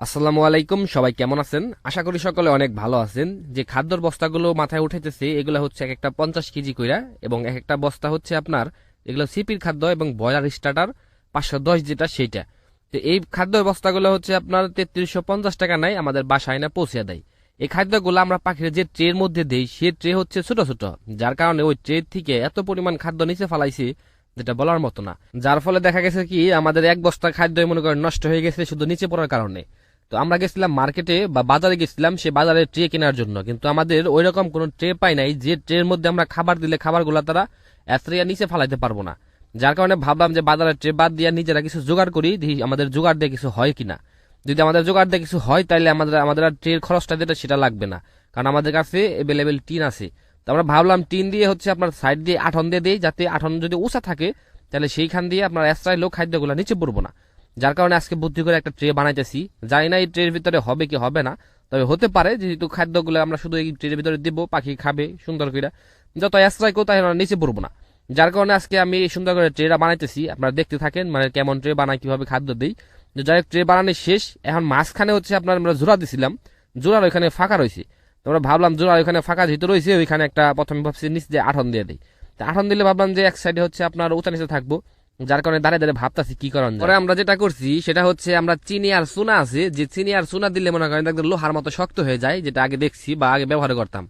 আসসালামু আলাইকুম, সবাই কেমন আছেন? আশা করি সকলে অনেক ভালো আছেন। যে খাদ্যর বস্তাগুলো মাথায় উঠাইতেছে এগুলো হচ্ছে এক একটা 50 কেজি কইরা, এবং এক একটা বস্তা হচ্ছে আপনার এগুলো সিপির খাদ্য এবং ব্রয়লার স্টার্টার 510 যেটা সেইটা। তো এই খাদ্য বস্তাগুলো হচ্ছে আপনার 3350 টাকা নাই, আমাদের বাসায় না পৌঁছে দেয়। এই খাদ্যগুলো আমরা পাখির যে ট্রের মধ্যে দেই, সে ট্রে হচ্ছে ছোট ছোট, যার কারণে ওই ট্রে থেকে এত পরিমাণ খাদ্য নিচে ফালাইছে যেটা বলার মতো না। যার ফলে দেখা গেছে কি আমাদের এক বস্তা খাদ্য মনে করেন নষ্ট হয়ে গেছে শুধু নিচে পড়ার কারণে। তো আমরা গেছিলাম মার্কেটে বা বাজারে গেছিলাম সে বাজারে ট্রে কেনার জন্য, কিন্তু আমাদের ওই রকম কোনো ট্রে পাই নাই যে ট্রের মধ্যে আমরা খাবার দিলে খাবারগুলো তারা এসরিয়া নিচে ফালাইতে পারবো না। যার কারণে ভাবলাম যে বাজারের ট্রে বাদ দিয়ে নিজেরা কিছু জোগাড় করি, দেখি আমাদের জোগাড় দিয়ে কিছু হয় কিনা। যদি আমাদের জোগাড় দিয়ে কিছু হয় তাহলে আমাদের আমাদের আর ট্রের খরচটা যেটা সেটা লাগবে না, কারণ আমাদের কাছে অ্যাভেলেবেল টিন আছে। তো আমরা ভাবলাম টিন দিয়ে হচ্ছে আপনার সাইড দিয়ে আঠন দিয়ে দিই, যাতে আঠন যদি উঁচা থাকে তাহলে সেইখান দিয়ে আপনার এসরাই লোক খাদ্যগুলো নিচে পড়বো না। যার কারণে আজকে বুদ্ধি করে একটা ট্রে বানাইতেছি। জানি না এই ট্রের ভিতরে হবে কি হবে না, তবে হতে পারে, যেহেতু খাদ্যগুলো আমরা শুধু এই ট্রের ভিতরে দিব, পাখি খাবে সুন্দর করে, যত এসরাই কেউ তাই নিচে পড়বো না। যার কারণে আজকে আমি এই সুন্দর করে ট্রেটা বানাইতেছি, আপনারা দেখতে থাকেন মানে কেমন ট্রে বানাই, কিভাবে খাদ্য দিই। যাই হোক, ট্রে বানানো শেষ। এখন মাঝখানে হচ্ছে আপনার আমরা জোড়া দিছিলাম, জোড়ার ওইখানে ফাঁকা রয়েছে। তোমরা ভাবলাম জোড়ার ওইখানে ফাঁকা যেহেতু রয়েছে, ওইখানে একটা প্রথমে ভাবছি নিচ দিয়ে আঠন দিয়ে দিই। তা আঠন দিলে ভাবলাম যে এক সাইডে হচ্ছে আপনার উঁচা নিচে থাকবো, যার কারণে দাঁড়িয়ে দাঁড়িয়ে ভাবতাছি কি করেন। পরে আমরা যেটা করছি সেটা হচ্ছে আমরা চিনি আর চুনা আছে, যে চিনি আর চুনা দিলে মনে করেন একদম লোহার মতো শক্ত হয়ে যায়, যেটা আগে দেখছি বা আগে ব্যবহার করতাম।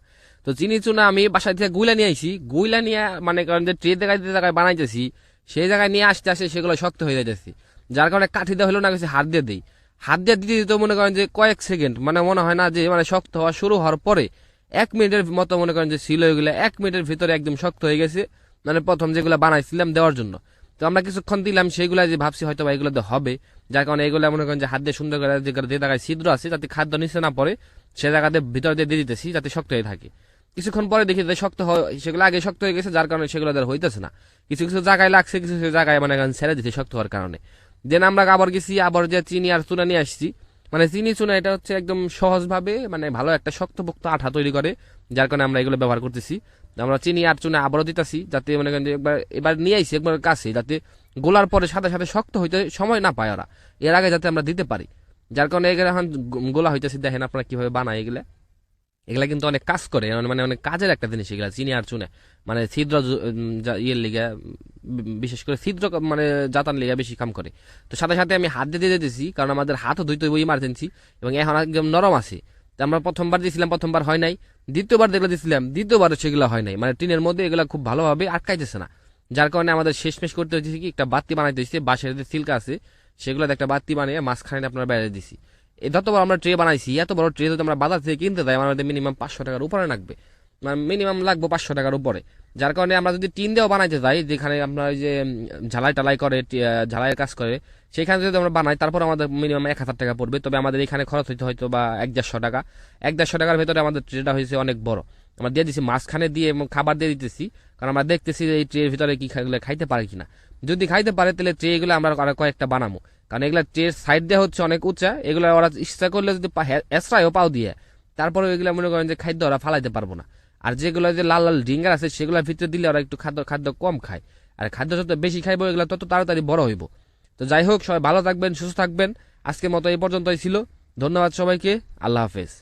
তো চিনি চুনা আমি বাসায় থেকে গুইলা নিয়ে আইছি, গুইলা নিয়ে মানে করেন যে ট্রে জায়গায় যে জায়গায় বানাইতেছি সেই জায়গায় নিয়ে আসতে আসে সেগুলো শক্ত হয়ে যাইতেছি। যার কারণে কাঠি দেওয়া হলো না, কিছু হাত দিয়ে দিই। হাত দিয়ে দিতে দিতে মনে করেন যে কয়েক সেকেন্ড, মানে মনে হয় না যে মানে শক্ত হওয়া শুরু হওয়ার পরে 1 মিনিটের মতো মনে করেন যে ছিল, এগুলো 1 মিনিটের ভিতরে একদম শক্ত হয়ে গেছে, মানে প্রথম যেগুলো বানাইছিলাম দেওয়ার জন্য। তো আমরা কিছুক্ষণ দিলাম, সেইগুলা যে ভাবছি হয়তো বা এগুলো হবে, যার কারণে এগুলো মনে করেন যে হাত দিয়ে সুন্দর করে যে জায়গায় ছিদ্র আছে যাতে খাদ্য নিচে না পড়ে সে জায়গাতে ভিতর দিয়ে দিয়ে দিতেছি যাতে শক্ত হয়ে থাকে। কিছুক্ষণ পরে দেখি যে শক্ত সেগুলো আগে শক্ত হয়ে গেছে, যার কারণে সেগুলো আর হইতেছে না। কিছু কিছু জায়গায় লাগছে, কিছু কিছু জায়গায় মানে ছেড়ে দিচ্ছে শক্ত হওয়ার কারণে। দেন আমরা আবার গেছি, আবার যে চিনি আর চুনা নিয়ে আসছি। মানে চিনি চুনা এটা হচ্ছে একদম সহজভাবে মানে ভালো একটা শক্তপোক্ত আঠা তৈরি করে, যার কারণে আমরা এগুলো ব্যবহার করতেছি। আমরা চিনি আর চুনা আবারও দিতেছি, যাতে মনে করেন যে একবার এবার নিয়ে আইছি একবার কাছে, যাতে গোলার পরে সাথে সাথে শক্ত হইতে সময় না পায় ওরা, এর আগে যাতে আমরা দিতে পারি। যার কারণে এগুলো এখন গোলা হইতেছি। দেখেন আপনারা কিভাবে বানায় এগুলা, এগুলা কিন্তু অনেক কাজ করে, মানে অনেক কাজের একটা জিনিস এগুলা চিনি আর চুনে। মানে ছিদ্র ইয়ের লিগা, বিশেষ করে ছিদ্র মানে জাতার লিগা বেশি কাম করে। তো সাথে সাথে আমি হাত দিয়ে দিতেছি, কারণ আমাদের হাতও ধুইতে হইব ইমার্জেন্সি, এবং এখন একদম নরম আছে। তো আমরা প্রথমবার দিয়েছিলাম, প্রথমবার হয় নাই। দ্বিতীয়বার যেগুলো দিয়েছিলাম, দ্বিতীয়বার সেগুলো হয় নাই, মানে টিনের মধ্যে এগুলো খুব ভালোভাবে আটকাইতেছে না। যার কারণে আমাদের শেষমেশ করতে হচ্ছে কি একটা বাতি বানাইতে হচ্ছে, বাঁশের যে সিল্কা আছে সেগুলোতে একটা বাতি বানিয়ে মাঝখানে আপনার বাইরে দিছি। যতবার আমরা ট্রে বানাইছি, এত বড় ট্রে যদি আমরা বাজার থেকে কিনতে যাই আমাদের মিনিমাম 500 টাকার উপরে লাগবে, মানে মিনিমাম লাগবে 500 টাকার উপরে। যার কারণে আমরা যদি টিন দিয়েও বানাইতে যাই, যেখানে আপনার ওই যে ঝালাই টালাই করে ঝালাইয়ের কাজ করে, সেখানে যদি আমরা বানাই তারপর আমাদের মিনিমাম 1000 টাকা পড়বে। তবে আমাদের এখানে খরচ হইতে হয়তো বা 1-150 টাকা। 1-150 টাকার ভেতরে আমাদের ট্রেটা হয়েছে অনেক বড়। আমরা দিয়ে দিচ্ছি মাঝখানে দিয়ে এবং খাবার দিয়ে দিতেছি, কারণ আমরা দেখতেছি এই ট্রের ভিতরে কি খাইতে পারে কিনা। যদি খাইতে পারে তাহলে ট্রে এগুলো আমরা আরো কয়েকটা বানাবো, কারণ এগুলা ট্রের সাইড দেওয়া হচ্ছে অনেক উঁচা, এগুলো ওরা ইচ্ছা করলে যদি এসরাইও পাও দিয়ে তারপরে এগুলো মনে করেন যে খাদ্য ওরা ফালাইতে পারবো না। আর যেগুলো যে লাল লাল ডিঙ্গার আছে সেগুলোর ভিতরে দিলে ওরা একটু খাদ্য খাদ্য কম খায়, আর খাদ্য যত বেশি খাইবো এগুলো তত তাড়াতাড়ি বড় হইব। তো যাই হোক, সবাই ভালো থাকবেন, সুস্থ থাকবেন। আজকের মতো এই পর্যন্তই ছিল। ধন্যবাদ সবাইকে, আল্লাহ হাফেজ।